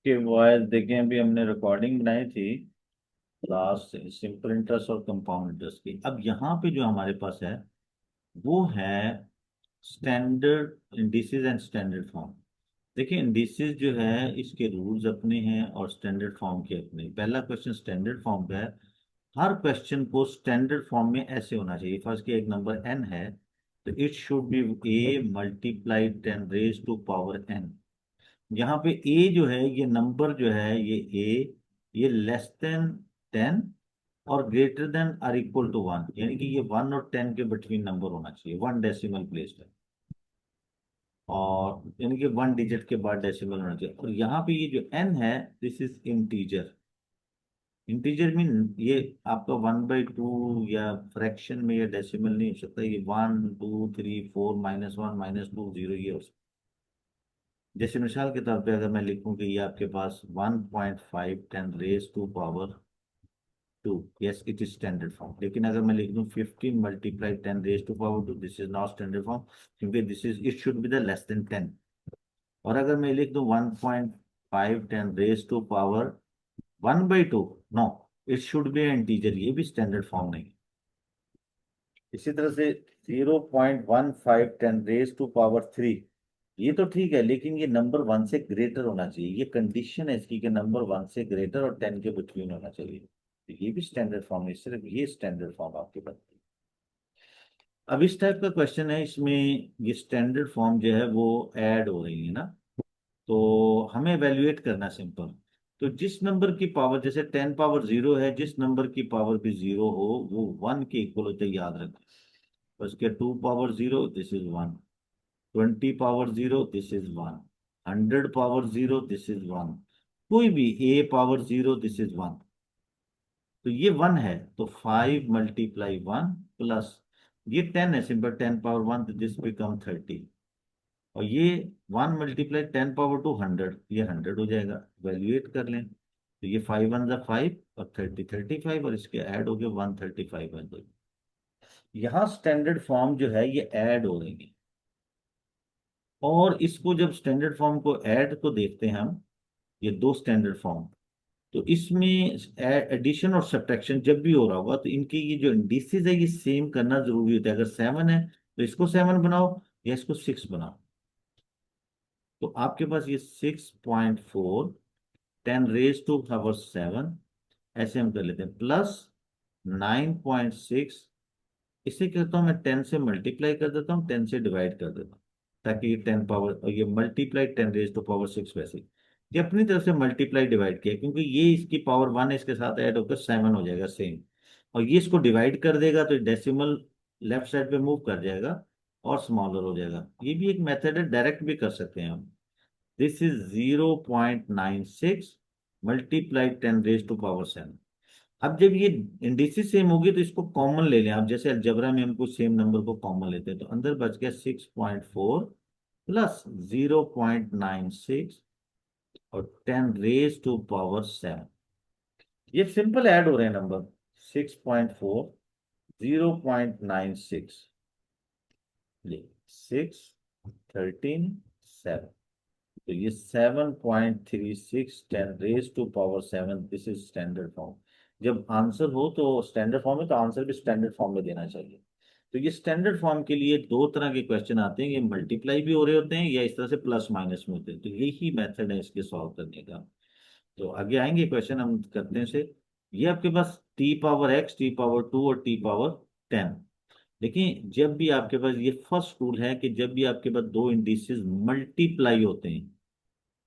कि बॉयज देखें, अभी हमने रिकॉर्डिंग बनाई थी लास्ट सिंपल इंटरेस्ट और कंपाउंड इंटरेस्ट की। अब यहाँ पे जो हमारे पास है वो है standard indices and standard form. देखिए, इंडिसेस जो है इसके रूल्स अपने हैं और स्टैंडर्ड फॉर्म के अपने। पहला क्वेश्चन स्टैंडर्ड फॉर्म का है। हर क्वेश्चन को स्टैंडर्ड फॉर्म में ऐसे होना चाहिए। फर्स्ट के एक नंबर एन है तो it should be A multiply ten raise to power N. यहाँ पे ए जो है ये नंबर जो है ये ए, ये लेस देन 10 और ग्रेटर देन और इक्वल टू 1, यानी कि ये 1 और 10 के बिटवीन नंबर होना चाहिए। 1 डेसिमल प्लेस्ड है और यानी कि 1 डिजिट के बाद डेसिमल होना चाहिए। और यहाँ पे ये जो एन है this is integer. Integer mean ये आपका 1/2 या फ्रैक्शन में या डेसिमल नहीं हो सकता। ये 1 2 3 4 -1 -2 0 ये हो सकता। जैसे मिसाल के तौर पे अगर मैं लिखूं कि ये आपके पास 1.5 10 raise to power 2, yes it is standard form. लेकिन अगर मैं लिख दूं 15 multiply 10 raise to power 2, this is not standard form, क्योंकि this is it should be the less than 10। और अगर मैं लिख दूं 1.5 10 raise to power 1/2, no, it should be integer, ये भी स्टैंडर्ड फॉर्म नहीं। इसी तरह से 0.15 10 रेज टू पावर 3, ये तो ठीक है लेकिन ये नंबर 1 से ग्रेटर होना चाहिए। ये कंडीशन है इसकी कि नंबर 1 से ग्रेटर और 10 के बिटवीन होना चाहिए। तो ये भी स्टैंडर्ड फॉर्म है, सिर्फ ये स्टैंडर्ड फॉर्म आपके बनती है। अब इस टाइप का क्वेश्चन है, इसमें ये स्टैंडर्ड फॉर्म जो है वो ऐड हो रही है ना, तो हमें एवेल्युएट करना सिंपल। तो जिस नंबर की पावर, जैसे 10 पावर 0 है, जिस नंबर की पावर भी 0 हो वो 1 के इक्वल होते हैं, याद रखें। उसके 2 power 0 this is 1, 20 power 0 this is 1, 100 power 0 this is 1, कोई भी ए पावर 0 दिस इज 1। तो ये 1 है तो 5 मल्टीप्लाई 1 प्लस ये 10 है, सिंपल 10 पावर 1 तो दिस बिकम 30। और ये 1 मल्टीप्लाई 10 पावर 2 100, ये 100 हो जाएगा। वैल्यूएट कर लें तो ये 5 1 जा 5 और 30 35 और इसके ऐड हो गए 135 है। तो यहाँ स्टैंडर्ड फॉर्म जो है ये ऐड हो रही है। और इसको जब स्टैंडर्ड फॉर्म को ऐड को देखते हैं हम, ये दो स्टैंडर्ड फॉर्म, तो इसमें एडिशन और सब्ट्रैक्शन जब भी हो रहा होगा तो इनके ये जो इंडिसेस है ये सेम करना जरूरी होता है। अगर 7 है तो इसको 7 बनाओ या इसको 6 बनाओ। तो आपके पास ये 6.4 10 रेज टू पावर 7, ऐसे हम कर लेते हैं, प्लस 9.6, इसे कहता हूं मैं 10 से मल्टीप्लाई कर देता हूँ, 10 से डिवाइड कर देता हूँ, ताकि ये 10 पावर और ये मल्टीप्लाई 10 रेज टू पावर 6 वैसे ये अपनी तरफ से मल्टीप्लाई डिवाइड किया, क्योंकि ये इसकी पावर 1 इसके साथ ऐड होकर 7 हो जाएगा सेम। और ये इसको डिवाइड कर देगा तो डेसिमल लेफ्ट साइड पे मूव कर जाएगा और स्मॉलर हो जाएगा। ये भी एक मेथड है, डायरेक्ट भी कर सकते हैं हम। This is 0.96 multiply 10 raise to power 7। अब जब ये इंडिसेस सेम होगी तो इसको कॉमन ले लें आप, जैसे अलजेब्रा में हमको सेम नंबर को कॉमन लेते हैं। तो अंदर बच गया 6.4 प्लस 0.96 और 10 रेज टू पावर 7। ये सिंपल ऐड हो रहे हैं नंबर, 6.4 0.96, ये 6 13 7, तो ये 7.36 10 raise to power 7, this is standard form. जब आंसर हो तो स्टैंडर्ड फॉर्म है तो आंसर भी स्टैंडर्ड फॉर्म में देना चाहिए। तो ये स्टैंडर्ड फॉर्म के लिए दो तरह के क्वेश्चन आते हैं, ये मल्टीप्लाई भी हो रहे होते हैं या इस तरह से प्लस माइनस में होते हैं। तो यही मेथड है इसके सॉल्व करने का। तो आगे आएंगे क्वेश्चन हम करते हैं से। ये आपके पास T power X, T power 2 और टी पावर 10। देखिए, जब भी आपके पास ये फर्स्ट रूल है कि जब भी आपके पास दो इंडिसेस मल्टीप्लाई होते हैं,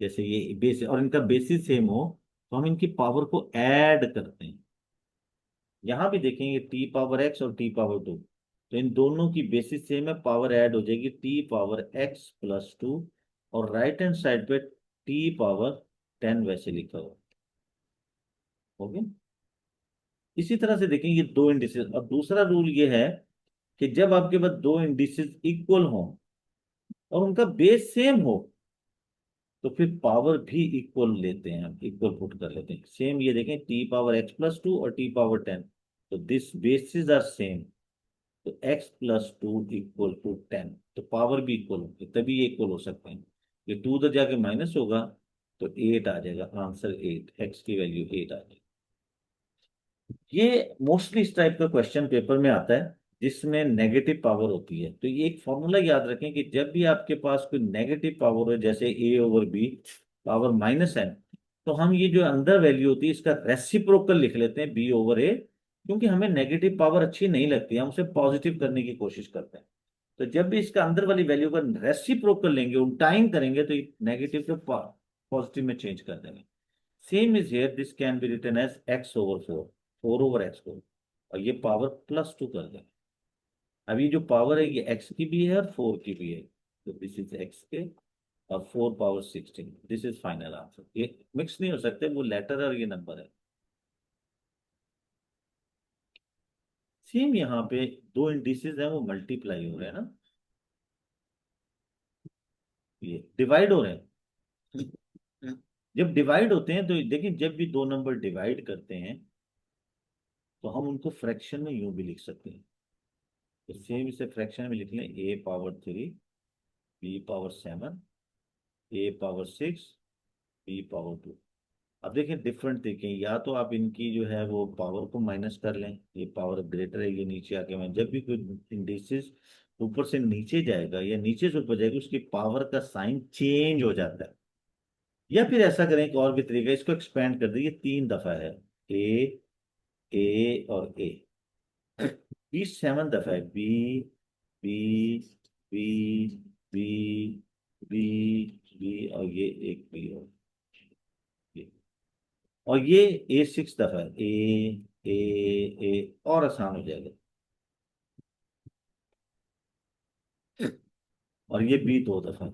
जैसे ये बेस और इनका बेसिस सेम हो, तो हम इनकी पावर को ऐड करते हैं। यहां भी देखेंगे टी पावर एक्स और टी पावर 2, तो इन दोनों की बेसिस सेम है, पावर ऐड हो जाएगी टी पावर एक्स प्लस 2, और राइट हैंड साइड पे टी पावर 10 वैसे लिखा हुआ। ओके, इसी तरह से देखेंगे ये दो इंडिसेस। और दूसरा रूल ये है कि जब आपके पास दो इंडिसेस इक्वल हो और उनका बेस सेम हो तो फिर पावर भी इक्वल लेते हैं, हम इक्वल पुट कर लेते हैं। सेम ये देखें टी पावर एक्स प्लस 2 और टी पावर 10, तो दिस बेसिस आर सेम, तो एक्स प्लस 2 इक्वल टू 10, तो पावर भी इक्वल होगी तभी ये इक्वल हो सकते हैं। ये 2 तो जाके माइनस होगा तो 8 आ जाएगा, आंसर 8, एक्स की वैल्यू 8 आ जाएगी। ये मोस्टली इस टाइप का क्वेश्चन पेपर में आता है जिसमें नेगेटिव पावर होती है। तो ये एक फॉर्मूला याद रखें कि जब भी आपके पास कोई नेगेटिव पावर हो, जैसे a/b पावर -n, तो हम ये जो अंदर वैल्यू होती है इसका रेसिप्रोकल लिख लेते हैं b/a, क्योंकि हमें नेगेटिव पावर अच्छी नहीं लगती, हम उसे पॉजिटिव करने की कोशिश करते हैं। तो जब भी इसका अंदर वाली वैल्यू का रेसिप्रोकल लेंगे, उल्टाइन करेंगे, तो नेगेटिव को पॉजिटिव में चेंज कर देंगे। Same is here, this can be written as x/4, 4/x4, और ये पावर +2 कर देंगे। अब ये जो पावर है ये x की भी है और 4 की भी है, तो दिस इज x के और 4 power 16, this is final answer. ये मिक्स नहीं हो सकते, वो लेटर और ये नंबर है। सेम यहाँ पे दो इंडिसेस हैं, वो मल्टीप्लाई हो रहे हैं ना, ये डिवाइड हो रहे हैं। जब डिवाइड होते हैं तो देखिए, जब भी दो नंबर डिवाइड करते हैं तो हम उनको फ्रैक्शन में यूं भी लिख सकते हैं। तो सेम इसे फ्रैक्शन में लिख लें, a/3, b/7, a/6, b/2। अब देखिए डिफरेंट देखें, या तो आप इनकी जो है वो पावर को माइनस कर लें, ये पावर ग्रेटर है, ये नीचे आके मैं जब भी कोई इंडिसेस ऊपर से नीचे जाएगा या नीचे से ऊपर जाएगा उसकी पावर का साइन चेंज हो जाता है। या फिर ऐसा करें, एक और भी तरीका, इसको एक्सपेंड कर दीजिए, 3 दफा है, ए और ए, 7 दफा है, B, B, B, B, B, B, और ये एक बी, और ये a 6 दफा है, ए और आसान हो जाएगा, और ये b 2 दफा है।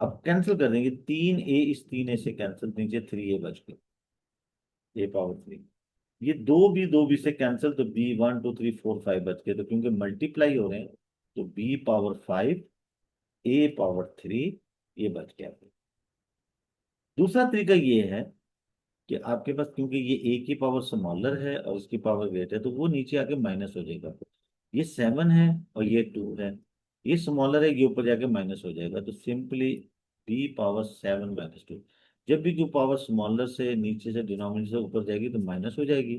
अब कैंसिल कर देंगे, 3a इस 3a से कैंसिल, नीचे 3a बच गया, a/3। ये दो बी से कैंसिल, तो b 1 2 3 4 5 बच गए, तो क्योंकि मल्टीप्लाई हो रहे हैं तो b/5, a/3 ये बच गया। दूसरा तरीका ये है कि आपके पास, क्योंकि ये ए की पावर स्मॉलर है और इसकी पावर ग्रेटर है, तो वो नीचे आके माइनस हो जाएगा। ये 7 है और ये 2 है, ये स्मॉलर है, ये ऊपर जाके माइनस हो जाएगा, तो सिंपली b/7 - 2। जब भी जो पावर स्मॉलर से नीचे से डिनोमिनेटर से ऊपर जाएगी तो माइनस हो जाएगी,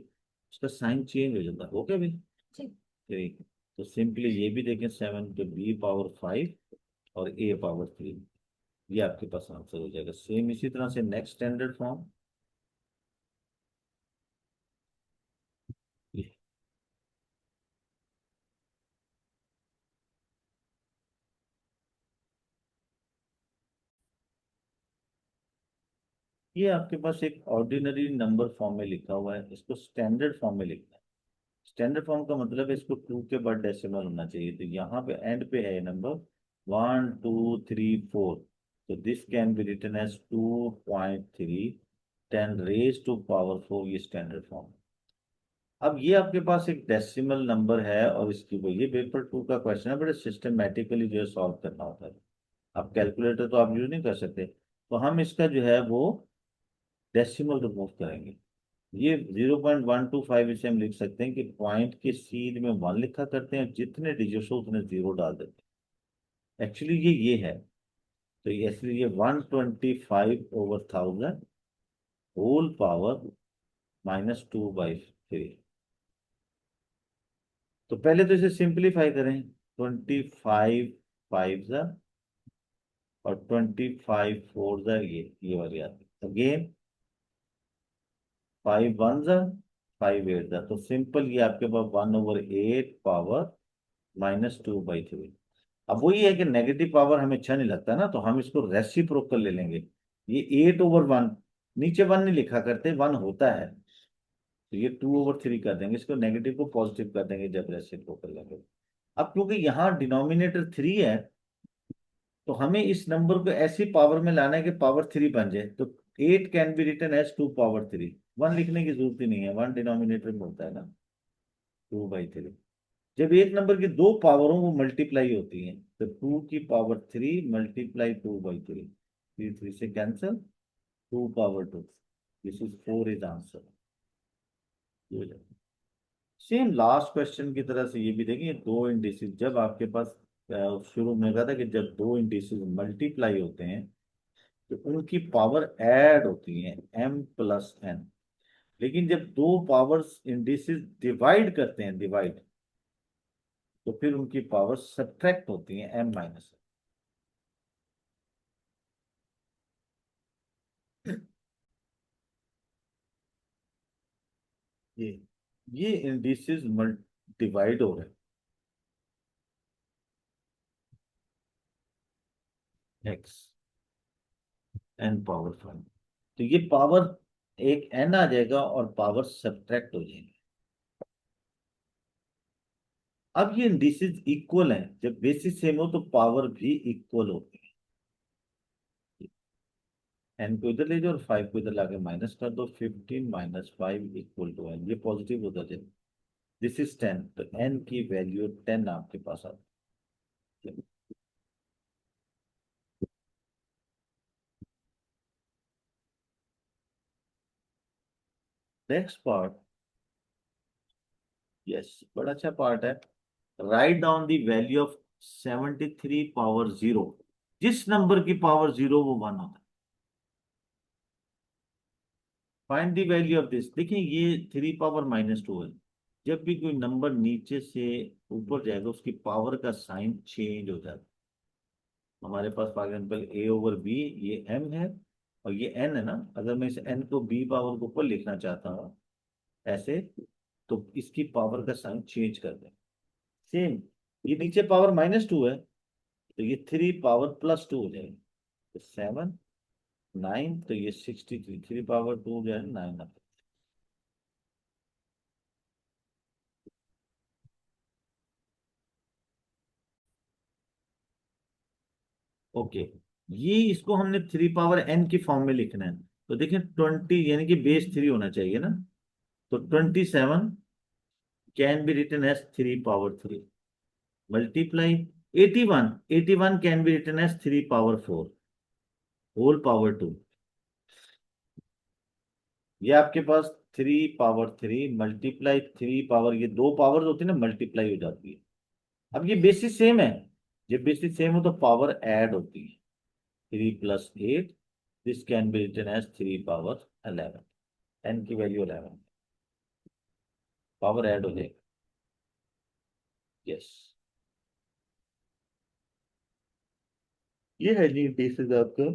उसका साइन चेंज हो जाता है। ओके भाई, ठीक। तो सिंपली ये भी देखें, 7 तो b/5 और a/3, ये आपके पास आंसर हो जाएगा। सेम इसी तरह से नेक्स्ट स्टैंडर्ड फॉर्म, ये आपके पास एक ऑर्डिनरी नंबर फॉर्म में लिखा हुआ है, इसको स्टैंडर्ड फॉर्म में लिखना है। स्टैंडर्ड फॉर्म का मतलब है इसको 2 के बाद डेसिमल होना चाहिए, तो यहाँ पे एंड पे है नंबर 1 2 3 4, तो this can be written as 2.3 10 raised to power 4, ये स्टैंडर्ड फॉर्म। अब ये आपके पास एक डेसिमल नंबर है और इसकी वो, ये पेपर 2 का क्वेश्चन है, बड़े सिस्टमेटिकली जो है सॉल्व करना होता है। अब कैलकुलेटर तो आप यूज नहीं कर सकते, तो हम इसका जो है वो डेसिमल रिमूव करेंगे। ये 0.125 इसे हम लिख सकते हैं कि पॉइंट के सीध में 1 लिखा करते हैं, जितने डिजिट हो उतने 0 डाल देते हैं। एक्चुअली ये है, तो ये इसलिए 125/1000 होल पावर -2/3। तो पहले तो इसे सिंप्लीफाई करें, 25 5 और 25 4 ये वाली आती है अगेन, 5 1 5 8, तो सिंपल ये आपके पास 1/8 पावर -2/3। अब वही है कि नेगेटिव पावर हमें अच्छा नहीं लगता ना, तो हम इसको रेसिप्रोकल ले लेंगे। ये 8/1, नीचे 1 नहीं लिखा करते, 1 होता है, तो ये 2/3 कर देंगे, इसको नेगेटिव को पॉजिटिव कर देंगे जब रेसिप्रोकल लेंगे। अब क्योंकि यहाँ डिनोमिनेटर 3 है, तो हमें इस नंबर को ऐसी पावर में लाना है कि पावर 3 बन जाए, तो 8 कैन बी रिटन एज 2/3। 1 लिखने की जरूरत ही नहीं है, 1 डिनोमिनेटर में होता है ना, 2/3। जब एक नंबर की दो पावरों वो मल्टीप्लाई होती हैं, तो 2 की पावर 3 मल्टीप्लाई 2/3, 3 से cancel, 2/2, this is 4 is answer. Same last question की तरह से ये भी देखिए, दो इंडिसेस जब आपके पास शुरू में कहा था कि जब दो इंडिसेस मल्टीप्लाई होते हैं तो उनकी पावर ऐड होती है m+n। लेकिन जब दो पावर्स इंडिसेस डिवाइड करते हैं, डिवाइड, तो फिर उनकी पावर सब्ट्रैक्ट होती है m-n। ये ये इंडिसेस डिवाइड हो रहे हैं, x n⁻⁵ तो ये पावर एक n आ जाएगा और पावर सब्ट्रैक्ट हो जाएगी। अब ये इंडिसेस इक्वल हैं, जब बेसिस सेम हो तो पावर भी इक्वल होती है। n को इधर ले जाओ और 5 को इधर लाके माइनस कर दो, 15 - 5 = n। ये पॉजिटिव होता जाए, दिस इज 10, तो n की वैल्यू 10 आपके पास आती है। नेक्स्ट पार्ट, यस, बड़ा अच्छा पार्ट है। Write down the value of 73 power 0। जिस नंबर की पावर 0 वो 1 होता है। Find the value of this. देखिए ये 3 पावर -2 है। जब भी कोई नंबर नीचे से ऊपर जाएगा उसकी पावर का साइन चेंज हो जाता है। हमारे पास फॉर एग्जाम्पल a/b, ये m है और ये n है ना। अगर मैं इस n को b पावर के ऊपर लिखना चाहता हूँ ऐसे, तो इसकी पावर का साइन चेंज कर दें। सेम, ये नीचे पावर -2 है तो ये 3 पावर+2 हो जाएगा, तो 7 9, तो ये 63, 3 पावर 2 जो है 9 आता है। ओके, ये इसको हमने 3 पावर n की फॉर्म में लिखना है। तो देखिए 20 यानी कि बेस 3 होना चाहिए ना। तो 27 can be written as 3 power 3 multiply 81, 81 can be written as 3 power 4 whole power 2। ये आपके पास 3 पावर 3 मल्टीप्लाई 3 पावर, ये दो पावर होती है ना, मल्टीप्लाई हो जाती है। अब ये बेसिस सेम है, जब बेसिस सेम हो तो पावर ऐड होती है। 3 + 8, this can be written as 3 power 11। n की वैल्यू 11, पावर ऐड हो जाएगी। यस, ये है जी बेसिस आपका।